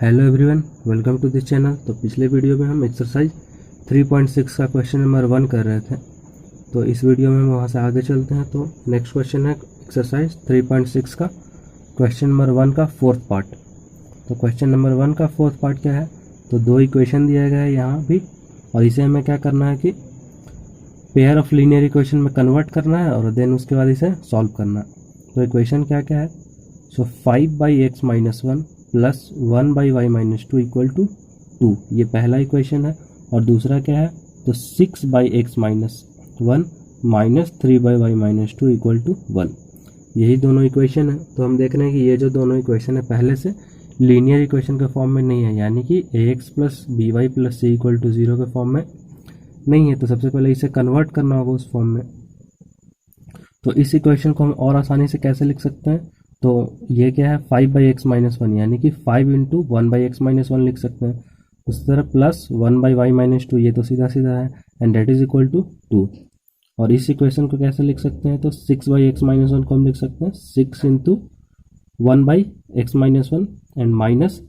Hello everyone, welcome to this channel. तो पिछले video में हम एक्सरसाइज 3.6 का क्वेश्चन नंबर 1 कर रहे थे। तो इस वीडियो में हम वहाँ से आगे चलते हैं। तो नेक्स्ट क्वेश्चन है एक्सरसाइज 3.6 का क्वेश्चन नंबर 1 का फोर्थ पार्ट। तो क्वेश्चन नंबर 1 का फोर्थ पार्ट क्या है, तो दो इक्वेशन दिया गया है यहाँ भी, और इसे हमें क्या करना है कि पेयर ऑफ लीनियर इक्वेशन में कन्वर्ट करना है और देन उसके बाद इसे सॉल्व करना है। तो इक्वेशन क्या क्या है, सो 5/x-1 plus 1/y-2 equal to 2, ये पहला इक्वेशन है। और दूसरा क्या है, तो 6/x-1 minus 3/y-2 equal to 1, यही दोनों इक्वेशन है। तो हम देख रहे हैं कि ये जो दोनों इक्वेशन है पहले से लीनियर इक्वेशन के फॉर्म में नहीं है, यानी कि ax plus by plus c equal to 0 के फॉर्म में नहीं है। तो सबसे पहले इसे कन्वर्ट करना होगा उस फॉर्म में। तो इस इक्वेशन को हम और आसानी से कैसे लिख सकते हैं, तो ये क्या है 5/x-1, यानी कि 5 इंटू 1/x-1 लिख सकते हैं। उस तरह प्लस 1/y-2, ये तो सीधा सीधा है, and that is equal to 2। और इस इक्वेशन को कैसे लिख सकते हैं, तो 6/x-1 को हम लिख सकते हैं 6 into 1/x-1 and minus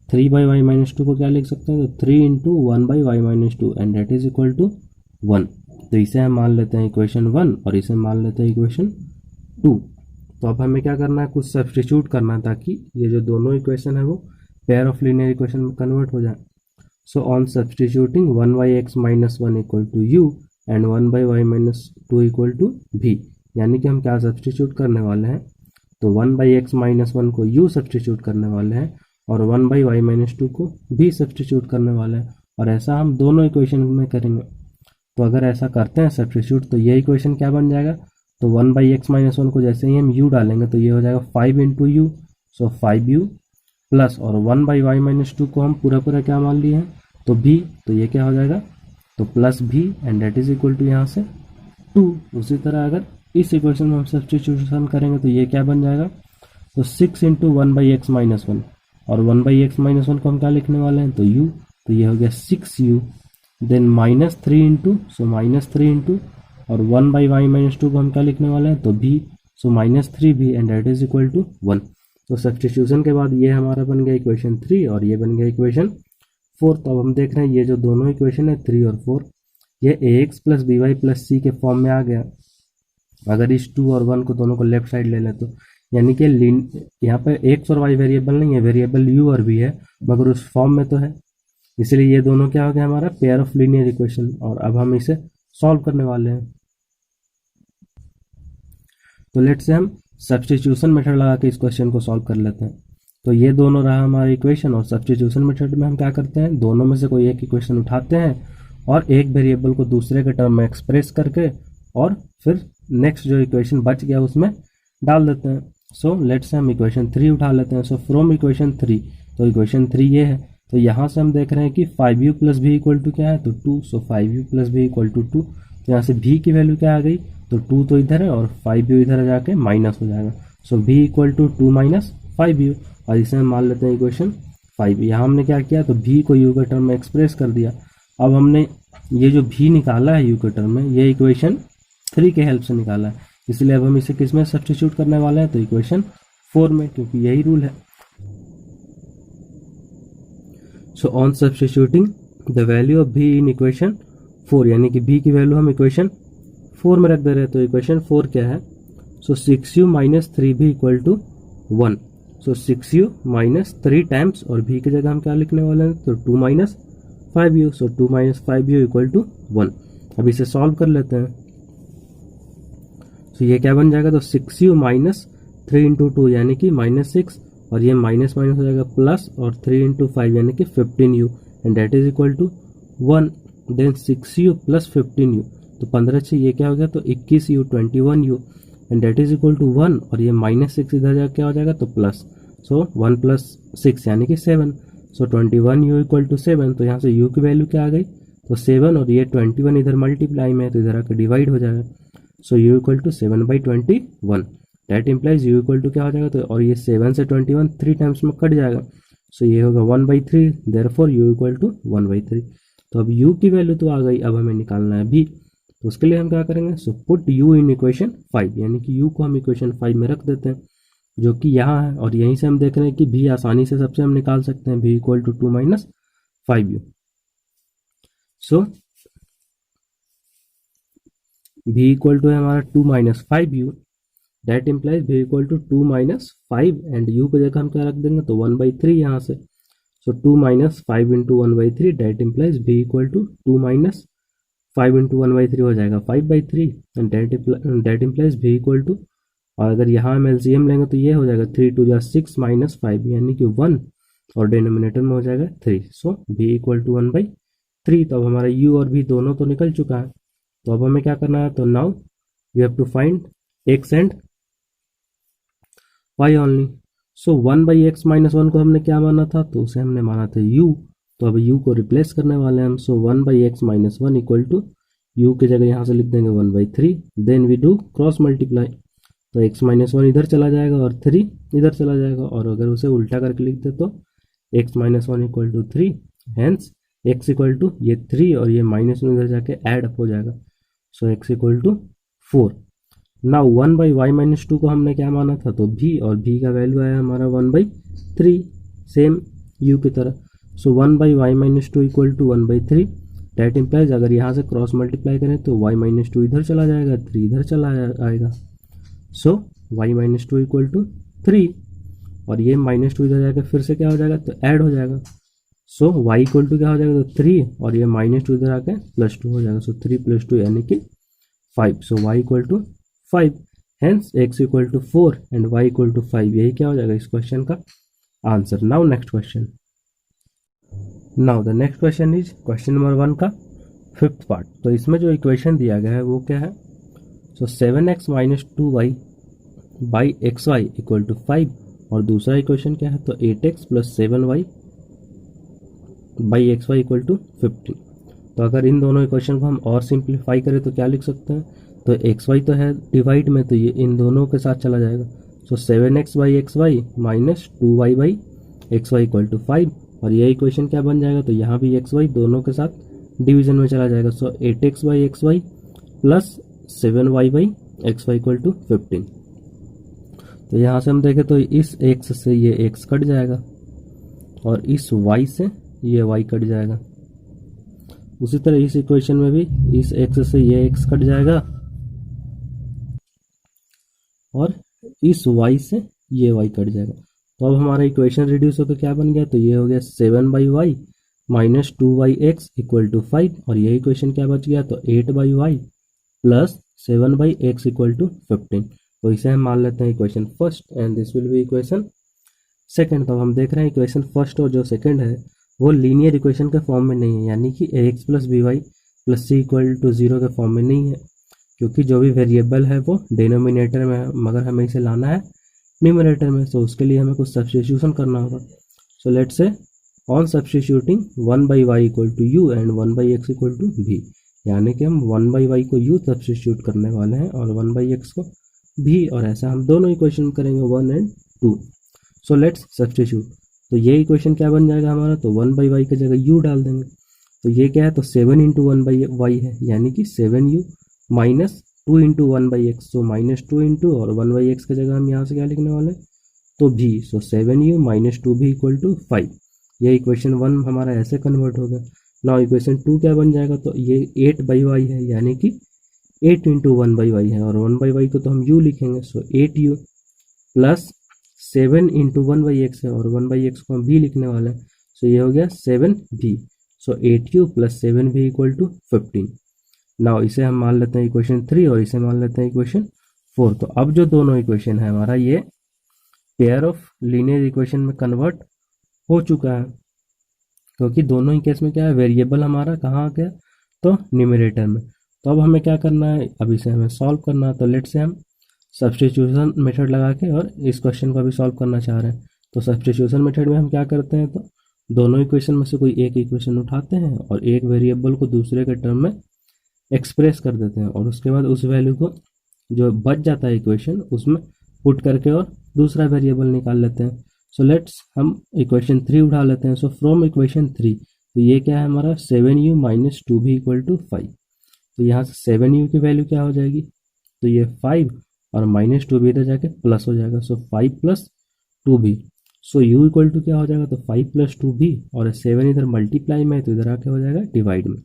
3/y-2 को क्या लिख सकते हैं, तो 3 into 1/y-2 and that is equal to 1। तो इसे हम मान लेते हैं इक्वेशन 1 और इसे मान लेते हैं इक्वेशन 2। तो अब हमें क्या करना है, कुछ सब्स्टिट्यूट करना है ताकि ये जो दोनों इक्वेशन है वो पेयर ऑफ लीनियर इक्वेशन में कन्वर्ट हो जाए। So on substituting 1/x-1 equal to u and 1/y-2 equal to v, यानी कि हम क्या सब्स्टिट्यूट करने वाले हैं, तो 1/x-1 को u सब्स्टिट्यूट करने वाले हैं और 1/y-2 को v सब्स्टिट्यूट करने वाले हैं। और ऐसा हम दोनों इक्वेशन में करेंगे। तो अगर ऐसा करते हैं सब्स्टिट्यूट, तो ये इक्वेशन क्या बन जाएगा, तो 1/x-1 को जैसे ही हम u डालेंगे तो ये हो जाएगा 5 into you, so 5u plus, और 1/y-2 को हम पूरा पूरा क्या मान लिए हैं, तो v, तो ये क्या हो जाएगा, तो plus v and that is equal to यहाँ से 2। उसी तरह अगर इस इक्वेशन में हम सब्स्टिट्यूशन करेंगे तो ये क्या बन जाएगा, तो 6 इंटू 1/x-1, और 1/x-1 को हम क्या लिखने वाले हैं, तो u, तो ये हो गया 6u, then minus 3 into, so minus 3 into, और 1/y-2 को हम क्या लिखने वाले हैं, तो v, so minus 3v and that is equal to 1। तो सब्स्टिट्यूशन के बाद ये हमारा बन गया इक्वेशन 3 और ये बन गया इक्वेशन 4। तो अब हम देख रहे हैं ये जो दोनों इक्वेशन है 3 और 4, ये ax plus by plus c के फॉर्म में आ गया। अगर इस 2 और 1 को दोनों को लेफ्ट साइड ले लें तो यानी कि यहाँ पे x और y वेरिएबल नहीं है, वेरिएबल u और v है, मगर उस फॉर्म में तो है, इसलिए ये दोनों क्या हो गया हमारा पेयर ऑफ लीनियर इक्वेशन। और अब हम इसे सॉल्व करने वाले हैं। तो लेट से हम सब्स्टिट्यूशन मेथड लगा के इस क्वेश्चन को सॉल्व कर लेते हैं। तो ये दोनों रहा हमारा इक्वेशन, और सब्स्टिट्यूशन मेथड में हम क्या करते हैं, दोनों में से कोई एक इक्वेशन उठाते हैं और एक वेरिएबल को दूसरे के टर्म में एक्सप्रेस करके और फिर नेक्स्ट जो इक्वेशन बच गया उसमें डाल देते हैं। सो लेट से हम इक्वेशन 3 उठा लेते हैं। सो फ्रॉम इक्वेशन 3, तो इक्वेशन 3 ये है। तो यहाँ से हम देख रहे हैं कि 5u plus v equal to क्या है, तो 2। So 5u plus v equal to 2। तो यहाँ से v की वैल्यू क्या आ गई, तो 2 तो इधर है और 5u इधर जाके माइनस हो जाएगा। So v equal to 2 minus 5u, और इसे हम मान लेते हैं इक्वेशन 5। यहाँ हमने क्या किया, तो v को u के टर्म में एक्सप्रेस कर दिया। अब हमने ये जो v निकाला है u के टर्म में, ये इक्वेशन 3 के हेल्प से निकाला है, इसलिए अब हम इसे किस में सब्स्टिट्यूट करने वाले हैं, तो इक्वेशन 4 में, क्योंकि यही रूल है। सो on substituting the value of v in equation 4, यानी कि v की वैल्यू हम इक्वेशन 4 में रख दे रहे हैं। तो इक्वेशन 4 क्या है, so 6u minus 3v equal to 1। So 6u minus 3 times, और v की जगह हम क्या लिखने वाले हैं, तो 2 minus 5u। So 2 minus 5u equal to 1। अब इसे सॉल्व कर लेते हैं। सो ये क्या बन जाएगा, तो 6u माइनस 3 इंटू 2 यानी कि माइनस 6, और ये माइनस माइनस हो जाएगा प्लस, और 3 इंटू 5 यानी कि 15u and that is equal to 1। Then 6u plus 15u, तो 15 ये क्या हो गया, तो 21u 21u and that is equal to 1, और ये माइनस 6 इधर जाके क्या हो जाएगा, तो प्लस। सो 1 प्लस 6 यानी कि 7। सो 21u इक्वल टू 7। तो यहाँ से u की वैल्यू क्या आ गई, तो 7, और ये 21 इधर मल्टीप्लाई में है तो इधर आकर डिवाइड हो जाएगा। So u equal to 7/21, that implies u equal to क्या हो जाएगा, तो और ये 7 से 21 3 टाइम्स में कट जाएगा। सो ये होगा 1/3, देयरफॉर u इक्वल टू 1/3। तो अब u की वैल्यू तो आ गई, अब हमें निकालना है v। तो उसके लिए हम क्या करेंगे, so put u in equation 5, यानी कि u को हम इक्वेशन 5 में रख देते हैं। जो कि यहाँ है, और यहीं से हम देख रहे हैं कि भी आसानी से सबसे हम निकाल सकते हैं, भी इक्वल टू 2 माइनस 5u। सो भी इक्वल टू है हमारा 2 माइनस 5u, दैट इम्प्लाइज भी equal to 2 minus 5, and u की जगह हम क्या रख देंगे, तो 1/3 यहाँ से। सो 2 माइनस 5 इंटू 1/3, दैट इम्प्लाइज भी इक्वल टू 2 माइनस 5 इंटू 1/3 हो जाएगा 5/3, एंड दैट इम्प्लाइज भी इक्वल टू, और अगर यहाँ हम एलसीएम लेंगे तो ये हो जाएगा 3 2 जा 6 माइनस 5 यानी कि 1, और डिनोमिनेटर में हो जाएगा 3। सो भी इक्वल टू 1/3। तो अब हमारा u और v दोनों तो निकल चुका है, तो अब हमें क्या करना है, तो now we have to find x and y only. So 1/x minus 1 को हमने क्या माना था, तो उसे हमने माना था u, तो अब u को रिप्लेस करने वाले हैं हम। So 1/x minus 1 equal to u की जगह यहाँ से लिख देंगे 1/3, then we do cross multiply, तो x माइनस 1 इधर चला जाएगा और 3 इधर चला जाएगा, और अगर उसे उल्टा करके लिख दे तो x minus 1 equal to 3, hence x equal to ये 3 और ये माइनस 1 इधर जाके ऐड अप हो जाएगा। So x equal to 4। Now 1/y minus 2 को हमने क्या माना था, तो v, और v का वैल्यू आया हमारा 1/3, सेम u की तरह। So 1/y minus 2 equal to 1/3, that implies अगर यहाँ से क्रॉस मल्टीप्लाई करें तो y माइनस 2 इधर चला जाएगा, 3 इधर चला आएगा। सो y माइनस 2 इक्वल टू 3, और ये माइनस 2 इधर जाकर फिर से क्या हो जाएगा, तो ऐड हो जाएगा। सो y इक्वल टू क्या हो जाएगा, तो 3, और ये माइनस 2 इधर आके +2 हो जाएगा। सो 3 + 2 यानी कि 5। So y equal to 5, hence x equal to 4 and y equal to 5। यही क्या हो जाएगा इस क्वेश्चन का answer. Now next question. Now the next question is question number 1 का 5th पार्ट। तो इसमें जो इक्वेशन दिया गया है वो क्या है, so 7x minus 2y by xy equal to 5, और दूसरा इक्वेशन क्या है, तो 8x plus 7y by xy equal to 15। तो अगर इन दोनों इक्वेशन को हम और सिंप्लीफाई करें तो क्या लिख सकते हैं, तो xy तो है डिवाइड में, तो ये इन दोनों के साथ चला जाएगा। So 7x by xy minus 2y by xy equal to 5, और ये इक्वेशन क्या बन जाएगा, तो यहाँ भी xy दोनों के साथ डिवीजन में चला जाएगा। So 8x by xy plus 7y by xy equal to 15। तो यहाँ से हम देखें तो इस x से ये x कट जाएगा, और इस y से ये y कट जाएगा। उसी तरह इस इक्वेशन में भी इस x से ये x कट जाएगा, और इस y से ये y कट जाएगा। तो अब हमारा इक्वेशन रिड्यूस होकर क्या बन गया, तो ये हो गया 7/y minus 2y(x) equal to 5, और ये इक्वेशन क्या बच गया, तो 8/y plus 7/x equal to 15। तो इसे हम मान लेते हैं equation first, and this will be equation second. तो हम देख रहे हैं इक्वेशन फर्स्ट और जो सेकंड है वो लीनियर इक्वेशन के फॉर्म में नहीं है, यानी कि ax plus by plus c equal to 0 के फॉर्म में नहीं है, क्योंकि जो भी वेरिएबल है वो डिनोमिनेटर में है, मगर हमें इसे लाना है न्यूमरेटर में। तो उसके लिए हमें कुछ सब्स्टिट्यूशन करना होगा। So let's say on substituting 1/y equal to u and 1/x equal to v, यानी कि हम 1/y को u सब्स्टिट्यूट करने वाले हैं और 1/x को v, और ऐसा हम दोनों इक्वेशन करेंगे 1 एंड 2। So let's substitute. तो ये इक्वेशन क्या बन जाएगा हमारा, तो 1/y की जगह u डाल देंगे। तो ये क्या है, तो 7 इंटू 1/y है, यानी कि 7u minus 2 into 1/x। So minus 2 into और 1/x की जगह हम यहाँ से क्या लिखने वाले हैं, तो v। So 7u minus 2v equal to 5। ये इक्वेशन 1 हमारा ऐसे कन्वर्ट हो गया। नाउ इक्वेशन 2 क्या बन जाएगा, तो ये 8/y है, यानी कि 8 इंटू 1/y है, और 1/y को तो हम u लिखेंगे। सो 8u प्लस 7 इंटू 1/x है, और 1/x को हम v लिखने वाले हैं। सो ये हो गया 7v। So 8u plus 7v equal to 15। Now इसे हम मान लेते हैं इक्वेशन 3 और इसे मान लेते हैं इक्वेशन 4। तो अब जो दोनों इक्वेशन है हमारा ये पेयर ऑफ लीनियर इक्वेशन में कन्वर्ट हो चुका है, क्योंकि दोनों ही केस में क्या है, वेरिएबल हमारा कहाँ आ गया, तो न्यूमरेटर में। तो अब हमें क्या करना है, अब इसे हमें सॉल्व करना है। तो लेट से हम सब्स्टिट्यूशन मेथड लगा के और इस क्वेश्चन को भी सॉल्व करना चाह रहे हैं। तो सब्स्टिट्यूशन मेथड में हम क्या करते हैं, तो दोनों इक्वेशन में से कोई एक इक्वेशन उठाते हैं और एक वेरिएबल को दूसरे के टर्म में एक्सप्रेस कर देते हैं, और उसके बाद उस वैल्यू को जो बच जाता है इक्वेशन उसमें पुट करके और दूसरा वेरिएबल निकाल लेते हैं। सो लेट्स हम इक्वेशन 3 उठा लेते हैं। सो फ्रॉम इक्वेशन 3, तो ये क्या है हमारा 7u minus 2v equal to 5। तो यहाँ से 7u की वैल्यू क्या हो जाएगी, तो ये 5, और -2 भी इधर जाके प्लस हो जाएगा, so 5 + 2b। So u equal to क्या हो जाएगा, तो 5 + 2b, और 7 इधर मल्टीप्लाई में है तो इधर आके हो जाएगा डिवाइड में।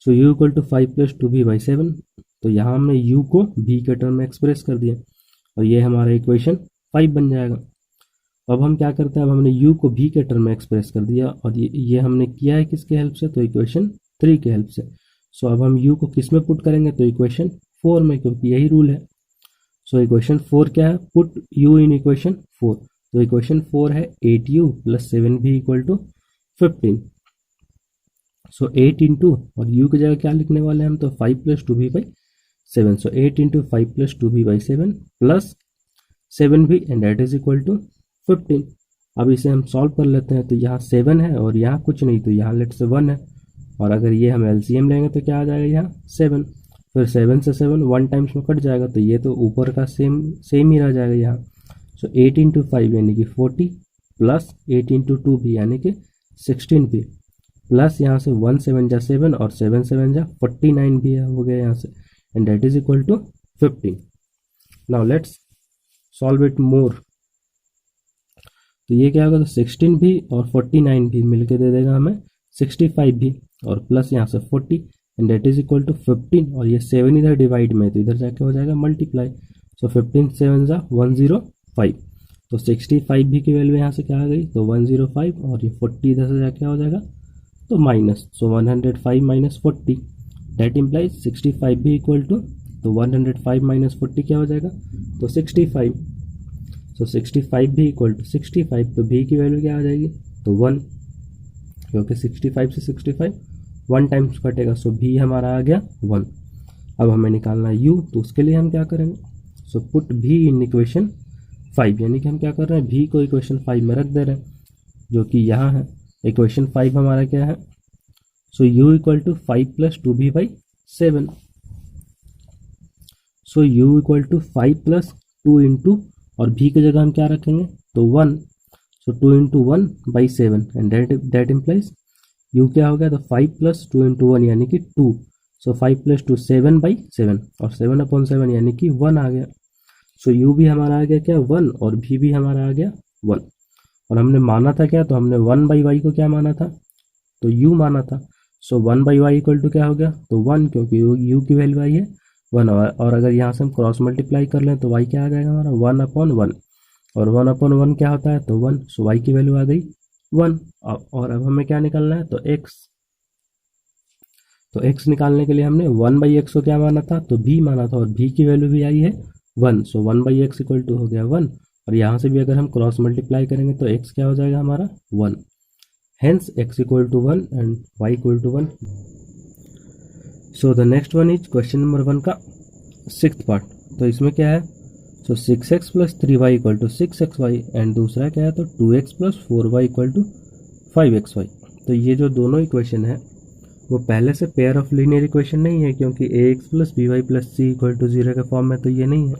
So u equal to 5 + 2b/7। तो यहाँ हमने u को b के टर्म में एक्सप्रेस कर दिया और ये हमारा इक्वेशन 5 बन जाएगा। अब हम क्या करते हैं, अब हमने u को v के टर्म में एक्सप्रेस कर दिया और ये हमने किया है किसके हेल्प से, तो इक्वेशन 3 के हेल्प से। सो अब हम u को किस में पुट करेंगे, तो इक्वेशन 4 में, क्योंकि यही रूल है। सो इक्वेशन 4 क्या है, पुट u इन इक्वेशन 4। तो इक्वेशन 4 है 8u + 7b = 15। सो 8 इंटू, और u की जगह क्या लिखने वाले हैं हम, तो 5 + 2b/7। So 8 into 5 + 2b/7 plus 7b and that is equal to 15। अब इसे हम सॉल्व कर लेते हैं, तो यहाँ 7 है और यहाँ कुछ नहीं, तो यहाँ लेट से 1 है, और अगर ये हम एलसीएम लेंगे तो क्या आ जाएगा, यहाँ 7। फिर 7 से 7 1 टाइम्स में कट जाएगा, तो ये तो ऊपर का सेम ही रह जाएगा यहाँ। सो 8 इंटू 5 यानी कि 40 प्लस 8 इंटू 2 भी यानी कि 16 भी, प्लस यहाँ से 1 7 जा 7 और 7 7 जा 49 भी हो गया यहाँ से, and that is equal to 15। Now let's solve it more. तो ये क्या होगा, तो 16 भी और 49 भी मिलके दे देगा हमें 65 भी, और प्लस यहाँ से 40 and that is equal to 15, और ये 7 इधर डिवाइड में, तो इधर जाके हो जाएगा मल्टीप्लाई। सो 15 7 जा 105, तो 65 भी की वैल्यू यहाँ से क्या आ गई, तो 105, और ये 40 इधर से जाके हो जाएगा तो माइनस, सो 105 - 40 दैट इम्प्लाइज 65 भी इक्वल टू, तो 105 - 40 क्या हो जाएगा, तो 65। सो 65 भी इक्वल टू 65, तो भी की वैल्यू क्या आ जाएगी, तो 1, क्योंकि 65 से 65 1 टाइम्स कटेगा, सो भी हमारा आ गया 1। अब हमें निकालना है u, तो उसके लिए हम क्या करेंगे, so put v in equation 5, यानी कि हम क्या कर रहे हैं, v को इक्वेशन 5 में रख दे रहे हैं, जो कि यहाँ है। इक्वेशन 5 हमारा क्या है, so u equal to 5 + 2b/7। So u equal to 5 + 2 into, और v की जगह हम क्या रखेंगे, तो 1। So 2 into 1/7 and that implies u क्या हो गया, तो 5 + 2 इंटू 1 यानी कि 2। सो 5 + 2 7/7, और 7/7 यानी कि 1 आ गया। सो u भी हमारा आ गया क्या, 1, और v भी हमारा आ गया 1। और हमने माना था क्या, तो हमने 1/y को क्या माना था, तो u माना था। सो 1/y इक्वल टू क्या हो गया, तो 1, क्योंकि u की वैल्यू आई है 1, और अगर यहाँ से हम क्रॉस मल्टीप्लाई कर लें तो y क्या आ जाएगा हमारा, 1/1, और 1/1 क्या होता है, तो 1। सो y की वैल्यू आ गई 1। और अब हमें क्या निकालना है, तो x। तो x निकालने के लिए हमने 1/x को क्या माना था, तो b माना था, और b की वैल्यू भी आई है 1। सो 1/x इक्वल टू हो गया 1, और यहाँ से भी अगर हम क्रॉस मल्टीप्लाई करेंगे तो x क्या हो जाएगा हमारा 1। Hence x equal to 1 and y equal to 1। So the next one is question number 1 का 6th पार्ट। तो इसमें क्या है, सो 6x + 3y = 6xy, एंड दूसरा क्या है, तो 2x + 4y = 5xy। तो ये जो दोनों इक्वेशन है वो पहले से पेयर ऑफ लीनियर इक्वेशन नहीं है, क्योंकि ax + by + c = 0 के फॉर्म में तो ये नहीं है।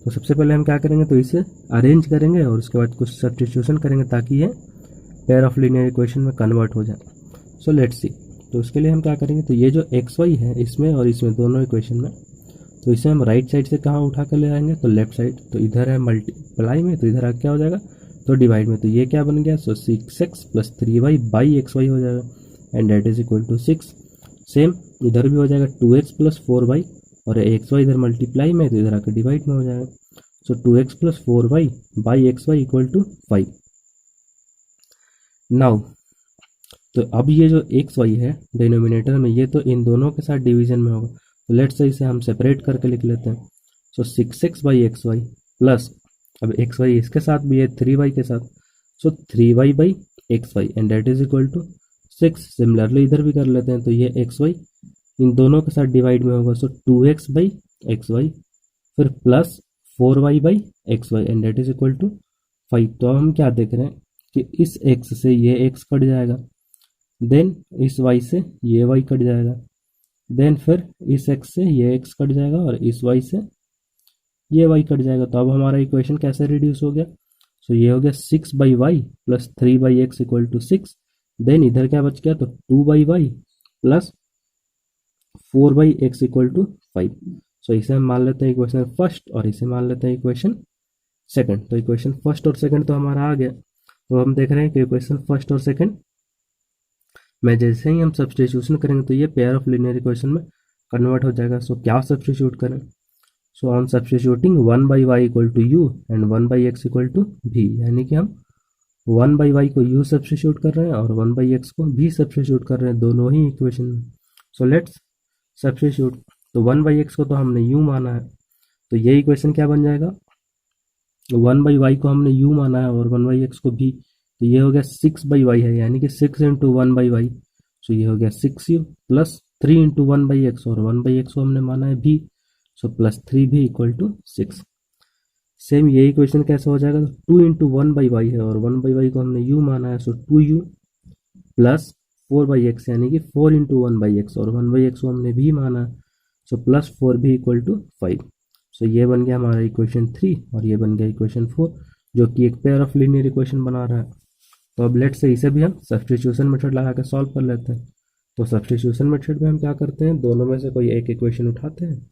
तो सबसे पहले हम क्या करेंगे, तो इसे अरेंज करेंगे और उसके बाद कुछ सब्स्टिट्यूशन करेंगे ताकि ये पेयर ऑफ लीनियर इक्वेशन में कन्वर्ट हो जाए। So let's see. तो उसके लिए हम क्या करेंगे, तो ये जो xy है इसमें और इसमें दोनों इक्वेशन में, तो इसे हम राइट साइड से कहाँ उठा कर ले आएंगे, तो लेफ्ट साइड। तो इधर है मल्टीप्लाई में, तो इधर क्या हो जाएगा, तो डिवाइड में। तो ये क्या बन गया, सो 6x + 3y/xy हो जाएगा, and that is equal to 6। Same इधर भी हो जाएगा 2x + 4y, और xy इधर मल्टीप्लाई में, तो इधर आकर डिवाइड में हो जाएगा। सो 2x + 4y/xy = 5। नाउ तो अब ये जो xy है डिनोमिनेटर में, ये तो इन दोनों के साथ डिवीजन में होगा। तो लेट्स से इसे हम सेपरेट करके लिख लेते हैं। सो 6x/xy प्लस, अब xy इसके साथ भी है 3y के साथ, so 3y/xy and that is equal to 6। Similarly इधर भी कर लेते हैं, तो ये xy इन दोनों के साथ डिवाइड में होगा, सो 2x/xy फिर plus 4y/xy and that is equal to 5। तो अब हम क्या देख रहे हैं कि इस x से ये x कट जाएगा, देन इस y से ये y कट जाएगा, देन फिर इस x से ये x कट जाएगा, और इस y से ये y कट जाएगा। तो अब हमारा इक्वेशन कैसे रिड्यूस हो गया, सो ये हो गया 6/y + 3/x = 6। देन इधर क्या बच गया, तो 2/y + 4/x = 5। सो इसे हम मान लेते हैं इक्वेशन फर्स्ट और इसे मान लेते हैं इक्वेशन सेकंड। तो इक्वेशन फर्स्ट और सेकंड तो हमारा आ गया। तो हम देख रहे हैं कि इक्वेशन फर्स्ट और सेकंड में जैसे ही हम सब्स्टिट्यूशन करेंगे तो ये पेयर ऑफ लीनियर इक्वेशन में कन्वर्ट हो जाएगा। सो क्या सब्स्टिट्यूट करें? So on substituting 1/y equal to u and 1/x equal to v, यानी कि हम 1/y को u सब्स्टिट्यूट कर रहे हैं और 1/x को v सब्स्टिट्यूट कर रहे हैं दोनों ही इक्वेशन में। So let's substitute. तो 1/x को तो हमने u माना है, तो ये इक्वेशन क्या बन जाएगा? 1/y को हमने u माना है और 1/x को v, तो ये हो गया 6/y है, यानी कि 6 इंटू 1/y। सो ये हो गया 6u प्लस 3 इंटू 1/x और 1/x को हमने माना है v, so plus 3v equal to 6। Same ये इक्वेशन कैसे हो जाएगा? तो 2 इंटू 1/y है और 1/y को हमने u माना है, सो 2u प्लस 4/x, यानी कि 4 इंटू 1/x और 1/x को हमने v माना है, so plus 4v equal to 5। So ये बन गया हमारा इक्वेशन 3 और ये बन गया इक्वेशन 4, जो कि एक पेयर ऑफ लीनियर इक्वेशन बना रहा है। तो अब लेट से इसे भी हम सब्स्टिट्यूशन मेथड लगा के सॉल्व कर लेते हैं। तो सब्स्टिट्यूशन मेथड में हम क्या करते हैं, दोनों में से कोई एक इक्वेशन उठाते हैं,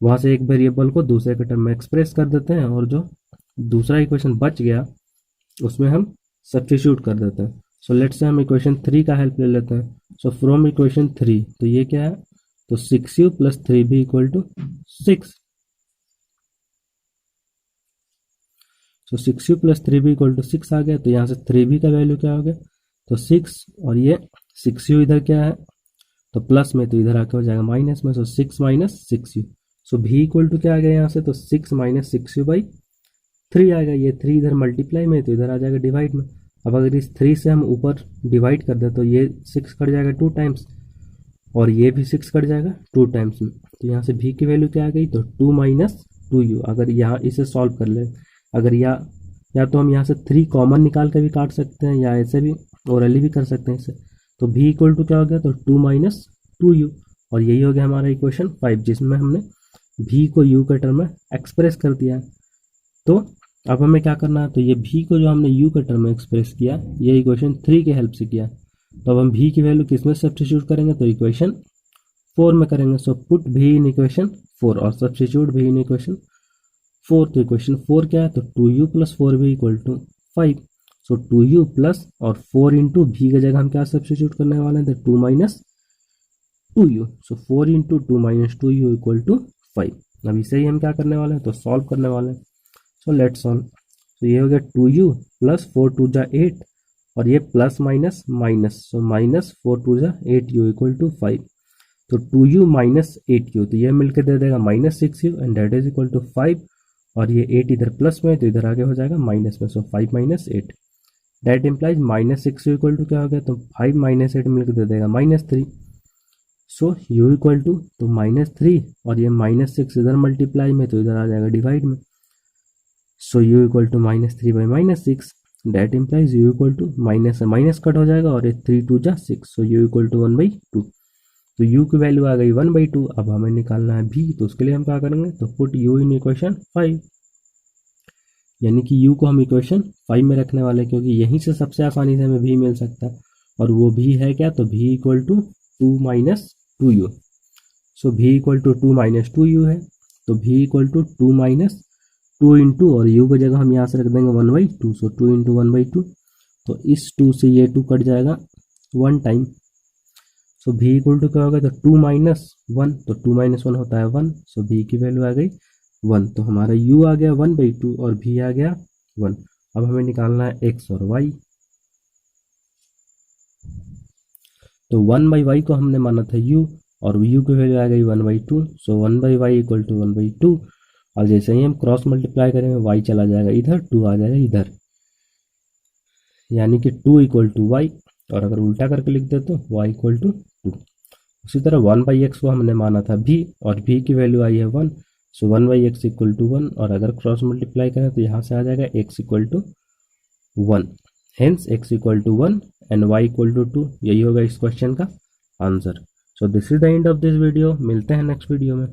वहाँ से एक वेरिएबल को दूसरे के टर्म में एक्सप्रेस कर देते हैं और जो दूसरा इक्वेशन बच गया उसमें हम सब्स्टिट्यूट कर देते हैं। सो लेट से हम इक्वेशन 3 का हेल्प ले लेते हैं। सो फ्रॉम इक्वेशन 3, तो ये क्या है? तो 6u plus 3v equal to 6। So 6u plus 3v equal to 6 आ गया। तो यहाँ से 3v का वैल्यू क्या हो गया? तो 6, और ये 6u इधर क्या है? तो प्लस में, तो इधर आके हो जाएगा माइनस में। So 6 minus 6u, so v equal to क्या आ गया यहाँ से? तो 6 माइनस 6u बाई 3 आएगा। ये 3 इधर मल्टीप्लाई में, तो इधर आ जाएगा डिवाइड में। अब अगर इस 3 से हम ऊपर डिवाइड कर दे तो ये 6 कट जाएगा 2 टाइम्स और ये भी 6 कट जाएगा 2 टाइम्स में। तो यहाँ से v की वैल्यू क्या आ गई? तो 2 माइनस 2u। अगर यहाँ इसे सॉल्व कर ले, अगर या तो हम यहाँ से 3 कॉमन निकाल के भी काट सकते हैं या ऐसे भी ओरली भी कर सकते हैं इसे। तो v इक्वल टू क्या हो गया? तो 2 माइनस 2u, और यही हो गया हमारा इक्वेशन 5, जिसमें हमने v को u के टर्म में एक्सप्रेस कर दिया है। तो अब हमें क्या करना है? तो ये v को जो हमने u के टर्म में एक्सप्रेस किया, ये इक्वेशन 3 के हेल्प से किया। तो अब हम v की वैल्यू किस में सब्स्टिट्यूट करेंगे? तो इक्वेशन 4 में करेंगे। So put v in equation 4 और सब्स्टिट्यूट v इन इक्वेशन 4। तो इक्वेशन 4 क्या है? तो 2u plus 4v equal to 5। So 2u plus और 4 इंटू v की जगह हम क्या सब्स्टिट्यूट करने वाले हैं? तो 2 minus 2u। So 4 into 2 minus 2u equal to 5। अब इसे ही हम क्या करने वाले हैं? तो सॉल्व करने वाले हैं। So let's solve. तो ये हो गया 2u प्लस 4 2 जा 8 और ये plus minus minus, so minus 4 2 जा 8u इक्वल टू 5। तो 2u माइनस 8u, तो ये मिलकर दे देगा minus 6u and that is equal to 5। और ये 8 इधर प्लस में, तो इधर आगे हो जाएगा माइनस में। So 5 minus 8, that implies minus 6u equal to क्या हो गया? तो 5 माइनस 8 मिलकर दे देगा minus 3। So u equal to तो माइनस 3 और ये माइनस 6 इधर मल्टीप्लाई में, तो इधर आ जाएगा डिवाइड में। So u equal to minus 3 by minus 6, that implies u equal to minus से माइनस कट हो जाएगा और ये 3 2 जा 6। So u equal to 1/2। तो u की वैल्यू आ गई 1/2। अब हमें निकालना है v, तो उसके लिए हम क्या करेंगे? तो पुट u इन इक्वेशन 5, यानी कि u को हम इक्वेशन 5 में रखने वाले, क्योंकि यहीं से सबसे आसानी से हमें v मिल सकता है। और वो v है क्या? तो v equal to 2 minus 2u। So v equal to 2 minus 2u है। तो v equal to 2 minus 2 into, और u की जगह हम यहाँ से रख देंगे 1/2। सो 2 इंटू 1/2, तो इस 2 से ये 2 कट जाएगा 1 time. So v equal to क्या होगा? तो 2 माइनस 1, तो 2 माइनस 1 होता है 1। सो v की वैल्यू आ गई 1। तो हमारा u आ गया 1/2 और v आ गया 1। अब हमें निकालना है x और y। तो 1/y को हमने माना था u और u की वैल्यू आ गई 1/2। सो 1/y इक्वल टू 1/2, और जैसे ही हम क्रॉस मल्टीप्लाई करेंगे y चला जाएगा इधर, 2 आ जाएगा इधर, यानी कि 2 इक्वल टू y। और अगर उल्टा करके लिख दे तो y इक्वल टू 2। उसी तरह 1/x को हमने माना था v और v की वैल्यू आई है 1। सो 1/x इक्वल टू 1, और अगर क्रॉस मल्टीप्लाई करें तो यहाँ से आ जाएगा x equal to 1। Hence x equal to 1 and y equal to 2। यही होगा इस क्वेश्चन का answer. So this is the end of this video. मिलते हैं नेक्स्ट वीडियो में।